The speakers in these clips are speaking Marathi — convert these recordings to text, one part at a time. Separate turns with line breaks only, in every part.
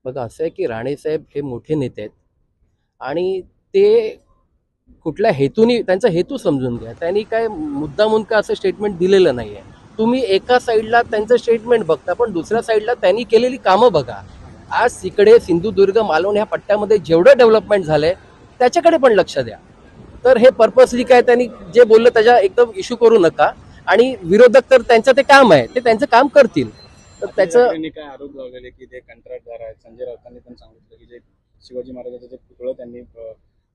बघा असं आहे की राणेसाहेब हे मोठे नेते आहेत आणि ते कुठल्या हेतूनी त्यांचा हेतू समजून घ्या. त्यांनी काय मुद्दामून का असं स्टेटमेंट दिलेलं नाहीये. तुम्ही एका साईडला त्यांचं स्टेटमेंट बघता पण दुसऱ्या साईडला त्यांनी केलेली कामं बघा. आज तिकडे सिंधुदुर्ग मालवण ह्या पट्ट्यामध्ये जेवढं डेव्हलपमेंट झालंय त्याच्याकडे पण लक्ष द्या. तर हे पर्पसली काय त्यांनी जे बोललं त्याच्या एकदम इश्यू करू नका. आणि विरोधक तर त्यांचं ते काम आहे, ते त्यांचं काम करतील. तर त्याचं
काय आरोप लावलेले की ते कंत्राटदार आहेत. संजय राऊतांनी पण सांगितलं की जे शिवाजी महाराजांचं जे पुतळं त्यांनी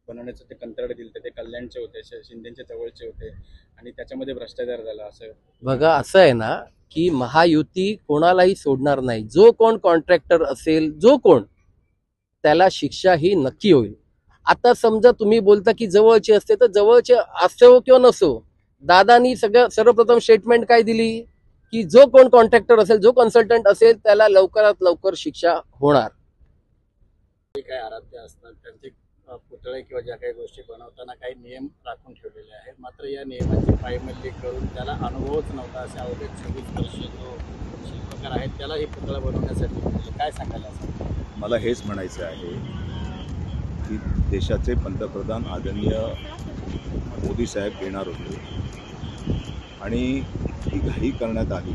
बनवण्याचं ते कंत्राट दिलं ते कल्याणचे होते, शिंदेच्या जवळचे होते आणि त्याच्यामध्ये भ्रष्टाचार झाला असं.
बघा असं आहे ना की महायुती कोणालाही सोडणार नाही. जो कोण कॉन्ट्रॅक्टर असेल, जो कोण, त्याला शिक्षा ही नक्की होईल. आता समजा तुम्ही बोलता की जवळचे असते, तर जवळचे असो किंवा नसो, दादानी सर्वप्रथम स्टेटमेंट काय दिली की जो कोण कॉन्ट्रॅक्टर असेल, जो कन्सल्टंट असेल, त्याला लवकरात लवकर शिक्षा होणार.
काय आराध्य असतात त्यांचे पुतळे किंवा ज्या काही गोष्टी बनवताना काही नियम राखून ठेवलेले आहेत, मात्र या नियमांची पायमल्ली करून त्याला अनुभवच नव्हता असे अवघे 26 वर्ष जो शिल्पकार आहेत त्याला हे पुतळा बनवण्यासाठी काय सांगायला असं.
मला हेच म्हणायचं आहे की देशाचे पंतप्रधान आदरणीय मोदी साहेब येणार होते आणि ही घाई करण्यात आली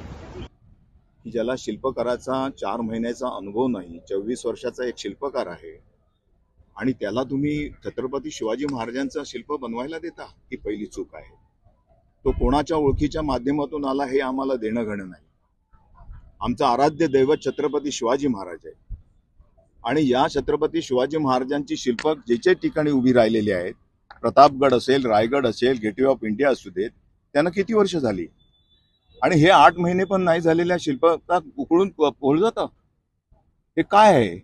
की ज्याला शिल्पकाराचा 4 महिन्याचा अनुभव नाही, 24 वर्षाचा एक शिल्पकार आहे आणि त्याला तुम्ही छत्रपती शिवाजी महाराजांचा शिल्प बनवायला देता, ही पहिली चूक आहे. तो कोणाच्या ओळखीच्या माध्यमातून आला हे आम्हाला देणं घेणं नाही. आमचं आराध्य दैवत छत्रपती शिवाजी महाराज आहे आणि या छत्रपती शिवाजी महाराजांची शिल्प जे ठिकाणी उभी राहिलेली आहेत, प्रतापगड असेल, रायगड असेल, गेटवे ऑफ इंडिया असू देत, त्यांना किती वर्ष झाली आणि हे 8 महिने पण नाही झालेल्या शिल्पकार उकळून पोळलं जातं. हे काय आहे?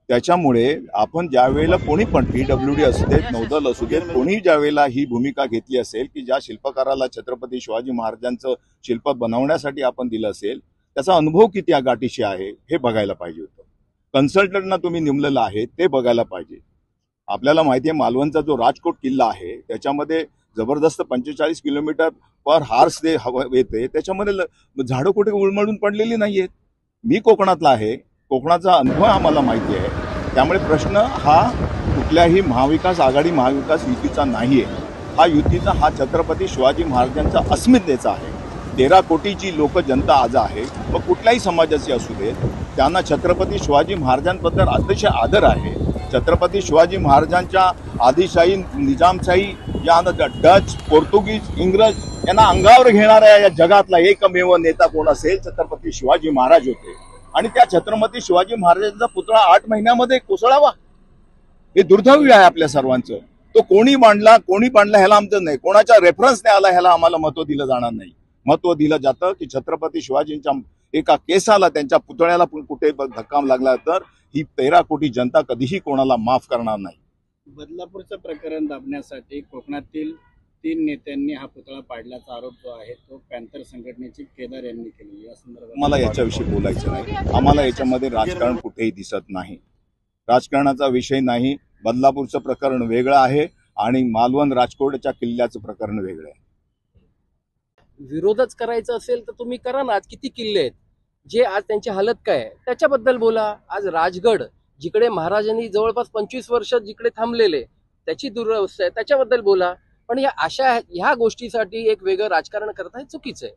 त्याच्यामुळे आपण ज्या वेळेला कोणी पण PWD असू देत, नौदल असू देत, कोणी ज्या वेळेला ही भूमिका घेतली असेल की ज्या शिल्पकाराला छत्रपती शिवाजी महाराजांचं शिल्प बनवण्यासाठी आपण दिलं असेल, त्याचा अनुभव किती गाठीशी आहे हे बघायला पाहिजे होतं. कन्सल्टंटना तुम्ही नेमलेलं आहे ते बघायला पाहिजे. आपल्याला माहिती आहे मालवणचा जो राजकोट किल्ला आहे त्याच्यामध्ये जबरदस्त 45 किलोमीटर पर हार्स ते येते, त्याच्यामध्ये झाडं कुठे उळमळून पडलेली नाहीयेत. मी कोकणातला आहे, कोकणाचा अनुभव आम्हाला माहिती आहे. त्यामुळे प्रश्न हा कुठल्याही महाविकास आघाडी महाविकास युतीचा नाहीये. हा युतीचा हा छत्रपती शिवाजी महाराजांचा अस्मितेचा आहे. 13 कोटीची लोक जनता आज आहे, मग कुठल्याही समाजाची असू देत, त्यांना छत्रपती शिवाजी महाराजांबद्दल अतिशय आदर आहे. छत्रपती शिवाजी महाराजांच्या आदिशाही, निजामशाही, या डच, पोर्तुगीज, इंग्रज यांना अंगावर घेणाऱ्या या जगातला एकमेव नेता कोण असेल, छत्रपती शिवाजी महाराज होते. आणि त्या छत्रपती शिवाजी महाराजांचा पुतळा 8 महिन्यामध्ये कोसळावा हे दुर्दैवी आहे आपल्या सर्वांचं. तो कोणी बांधला ह्याला आमचं नाही, कोणाच्या रेफरन्सने आला ह्याला आम्हाला महत्व दिलं जाणार नाही. महत्व दिलं जातं की छत्रपती शिवाजींच्या एका केसाला, त्यांच्या पुतळ्याला कुठे धक्का लागला तर ही 13 कोटी जनता कधीही कोणाला माफ करणार नाही.
बदलापूरचं प्रकरण दाबण्यासाठी कोकणातील 3 नेत्यांनी हा पुतळा पाडल्याचा आरोप जो आहे तो पॅन्थर संघटनेची केदार यांनी केली. या संदर्भात
मला याच्याविषयी बोलायचं नाही. आम्हाला याच्यामध्ये राजकारण कुठेही दिसत नाही. राजकारणाचा विषय नाही. बदलापूरचं प्रकरण वेगळं आहे आणि मालवण राजकोटच्या किल्ल्याचं प्रकरण वेगळं आहे.
विरोधच करायचं असेल तर तुम्ही करा ना. आज किती किल्ले आहेत जे आज त्यांची हालत काय आहे त्याच्याबद्दल बोला. आज राजगड जिकडे महाराजांनी जवळपास 25 वर्ष जिकडे थांबलेले, त्याची दुरवस्था आहे, त्याच्याबद्दल बोला. पण ह्या गोष्टीसाठी एक वेगळं राजकारण करता हे चुकीचं आहे.